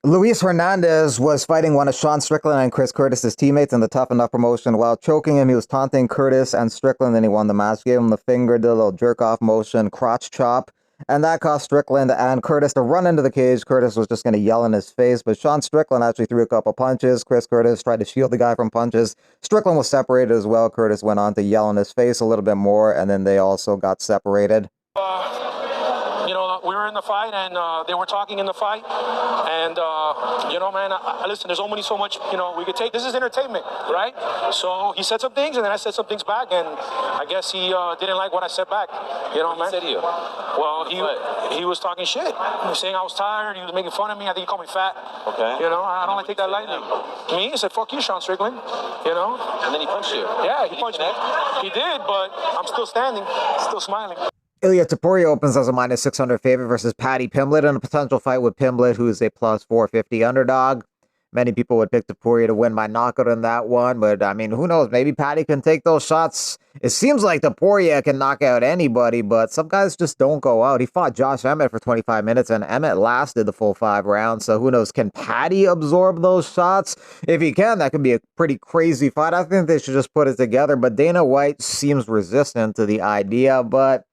Luis Hernandez was fighting one of Sean Strickland and Chris Curtis's teammates in the Tough Enough promotion. While choking him, he was taunting Curtis and Strickland, and he won the match. Gave him the finger, did a little jerk-off motion, crotch chop, and that caused Strickland and Curtis to run into the cage. Curtis was just going to yell in his face, but Sean Strickland actually threw a couple punches. Chris Curtis tried to shield the guy from punches. Strickland was separated as well. Curtis went on to yell in his face a little bit more, and then they also got separated. We were in the fight, and they were talking in the fight, and man, listen, there's only so much we could take. This is entertainment, right? So he said some things, and then I said some things back, and I guess he didn't like what I said back. Man. What said to you? Well, he was talking shit. He was saying I was tired. He was making fun of me. I think he called me fat. Okay. I don't like take that lightly. Me, he said, "Fuck you, Sean Strickland." And then he punched you. Yeah, he punched me. He did, but I'm still standing, still smiling. Ilya Topuria opens as a minus 600 favorite versus Paddy Pimblett in a potential fight with Pimblett, who is a plus 450 underdog. Many people would pick Topuria to win by knockout in that one, but I mean, who knows? Maybe Paddy can take those shots. It seems like Topuria can knock out anybody, but some guys just don't go out. He fought Josh Emmett for 25 minutes, and Emmett lasted the full 5 rounds, so who knows? Can Paddy absorb those shots? If he can, that could be a pretty crazy fight. I think they should just put it together, but Dana White seems resistant to the idea, but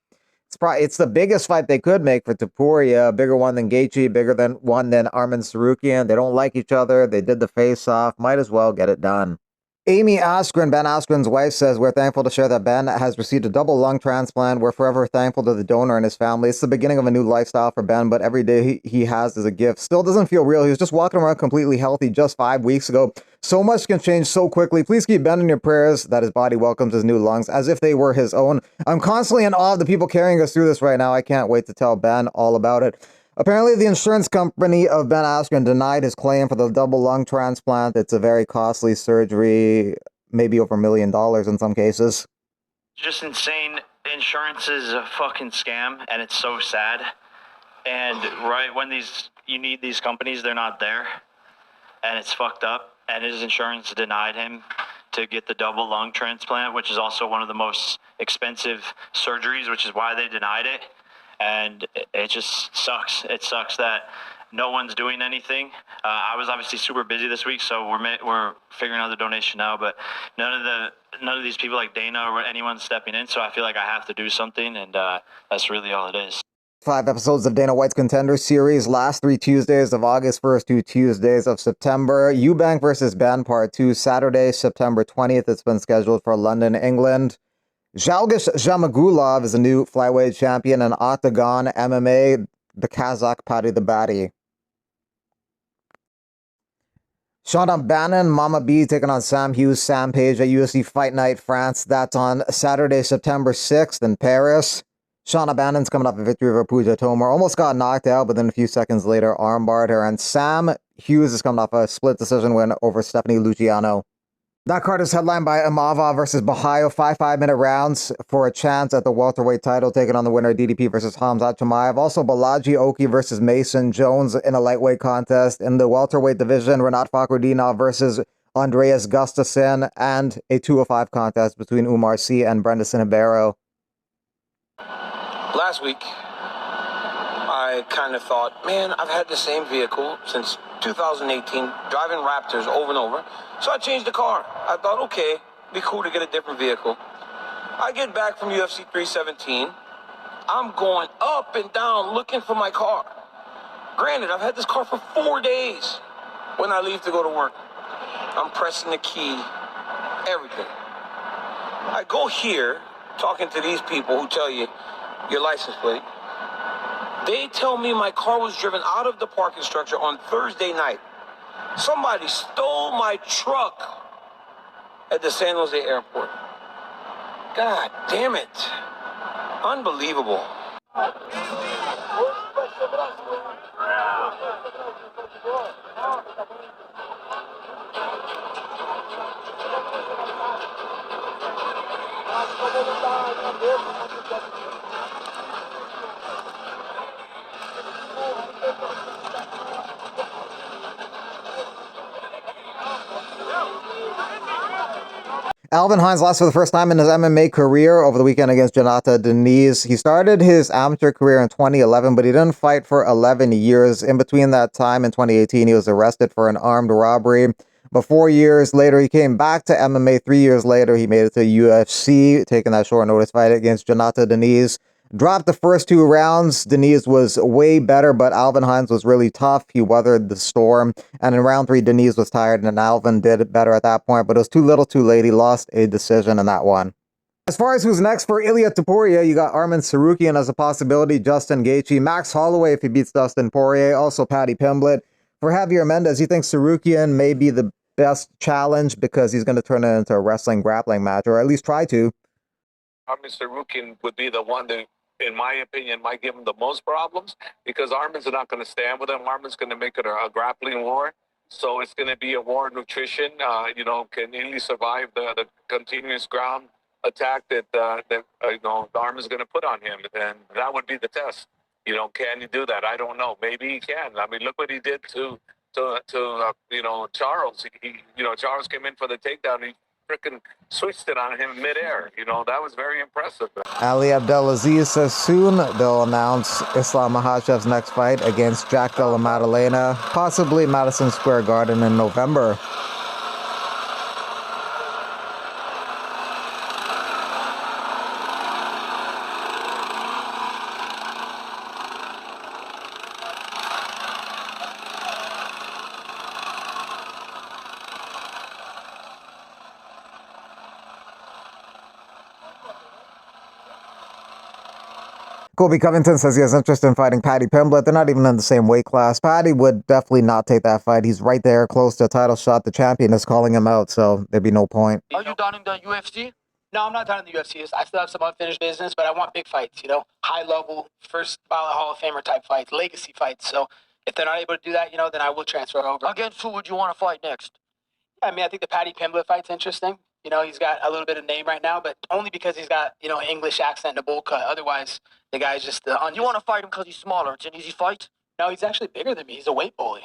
it's the biggest fight they could make for Topuria, a bigger one than Gaethje, bigger than one than Arman Tsarukyan. They don't like each other. They did the face-off. Might as well get it done. Amy Askren, Ben Askren's wife, says, "We're thankful to share that Ben has received a double lung transplant. We're forever thankful to the donor and his family. It's the beginning of a new lifestyle for Ben, but every day he has is a gift. Still doesn't feel real. He was just walking around completely healthy just 5 weeks ago. So much can change so quickly. Please keep Ben in your prayers that his body welcomes his new lungs as if they were his own. I'm constantly in awe of the people carrying us through this right now. I can't wait to tell Ben all about it." Apparently, the insurance company of Ben Askren denied his claim for the double lung transplant. It's a very costly surgery, maybe over $1 million in some cases. Just insane. Insurance is a fucking scam, and it's so sad. And right when you need these companies, they're not there, and it's fucked up. And his insurance denied him to get the double lung transplant, which is also one of the most expensive surgeries, which is why they denied it. And it just sucks. It sucks that no one's doing anything. I was obviously super busy this week, so we're figuring out the donation now. But none of these people like Dana or anyone stepping in. So I feel like I have to do something, and that's really all it is. 5 episodes of Dana White's Contender Series, last 3 Tuesdays of August, first 2 Tuesdays of September. Eubank versus Ben, Part 2, Saturday, September 20th. It's been scheduled for London, England. Zhalgas Zhamagulov is a new flyweight champion in Octagon MMA, the Kazakh Paddy the Batty. Sean Bannon, Mama B taking on Sam Hughes, Sam Page at UFC Fight Night France. That's on Saturday, September 6th in Paris. Sean Bannon's coming off a victory over Pooja Tomar. Almost got knocked out, but then a few seconds later armbarred her. And Sam Hughes is coming off a split decision win over Stephanie Luciano. That card is headlined by Imavov versus Bahayo, 5 5-minute rounds for a chance at the welterweight title, taking on the winner DDP versus Hamzat Chimaev. Also, Balaji Oki versus Mason Jones in a lightweight contest. In the welterweight division, Renat Fakhreddinov versus Andreas Gustafsson, and a 205 contest between Umar Sy and Brendan Ribeiro. Last week, I kind of thought, man, I've had the same vehicle since 2018, driving Raptors over and over. So I changed the car. I thought, okay, be cool to get a different vehicle. I get back from UFC 317. I'm going up and down looking for my car. Granted, I've had this car for 4 days. When I leave to go to work, I'm pressing the key, everything. I go here, talking to these people who tell you your license plate. They tell me my car was driven out of the parking structure on Thursday night. Somebody stole my truck at the San Jose airport. God damn it. Unbelievable. Alvin Hines lost for the first time in his MMA career over the weekend against Jonata Deniz. He started his amateur career in 2011, but he didn't fight for 11 years. In between that time, in 2018, he was arrested for an armed robbery. But 4 years later, he came back to MMA. 3 years later, he made it to UFC, taking that short notice fight against Jonata Deniz. Dropped the first 2 rounds. Deniz was way better, but Alvin Hines was really tough. He weathered the storm. And in round 3, Deniz was tired, and Alvin did it better at that point. But it was too little too late. He lost a decision in that one. As far as who's next for Ilya Topuria, you got Arman Tsarukyan as a possibility, Justin Gaethje, Max Holloway if he beats Dustin Poirier, also Paddy Pimblett. For Javier Mendez, you think Tsarukyan may be the best challenge because he's going to turn it into a wrestling grappling match, or at least try to. Arman Tsarukyan would be the one that, in my opinion, might give him the most problems because Arman's not going to stand with him. Arman's going to make it a grappling war. So it's going to be a war of nutrition. Can Ilya survive the continuous ground attack that Arman's going to put on him? And that would be the test. Can you do that? I don't know. Maybe he can. I mean, look what he did to Charles. Charles came in for the takedown. He freaking switched it on him midair. That was very impressive. Ali Abdelaziz says soon they'll announce Islam Makhachev's next fight against Jack Della Maddalena, possibly Madison Square Garden in November. Colby Covington says he has interest in fighting Paddy Pimblett. They're not even in the same weight class. Paddy would definitely not take that fight. He's right there, close to a title shot. The champion is calling him out, so there'd be no point. Are you done in the UFC? No, I'm not done in the UFC. I still have some unfinished business, but I want big fights, high level, first ballot Hall of Famer type fights, legacy fights. So if they're not able to do that, then I will transfer over. Against who would you want to fight next? I mean, I think the Paddy Pimblett fight's interesting. He's got a little bit of name right now, but only because he's got, an English accent and a bowl cut. Otherwise, the guy's just... You want to fight him because he's smaller. It's an easy fight? No, he's actually bigger than me. He's a weight bully.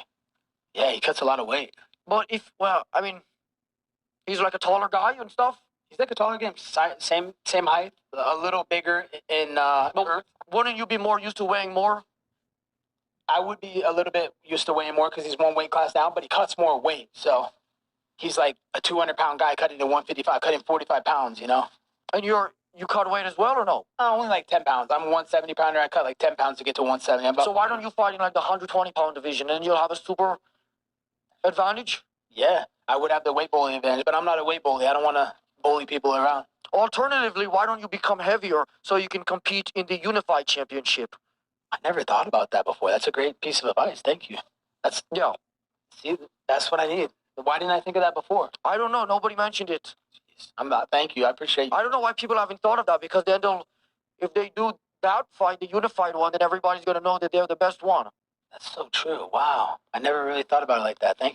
Yeah, he cuts a lot of weight. But he's like a taller guy and stuff? He's like a taller guy, same height, a little bigger in earth. Wouldn't you be more used to weighing more? I would be a little bit used to weighing more because he's one weight class down, but he cuts more weight, so... He's like a 200-pound guy cutting to 155, cutting 45 pounds, And you cut weight as well or no? Only like 10 pounds. I'm a 170-pounder. I cut like 10 pounds to get to 170. So why don't you fight in like the 120-pound division and you'll have a super advantage? Yeah, I would have the weight bully advantage, but I'm not a weight bully. I don't want to bully people around. Alternatively, why don't you become heavier so you can compete in the unified championship? I never thought about that before. That's a great piece of advice. Thank you. See, that's what I need. Why didn't I think of that before? I don't know. Nobody mentioned it. Jeez, thank you. I appreciate you. I don't know why people haven't thought of that because then if they do that fight, the unified one, then everybody's going to know that they're the best one. That's so true. Wow. I never really thought about it like that. Thank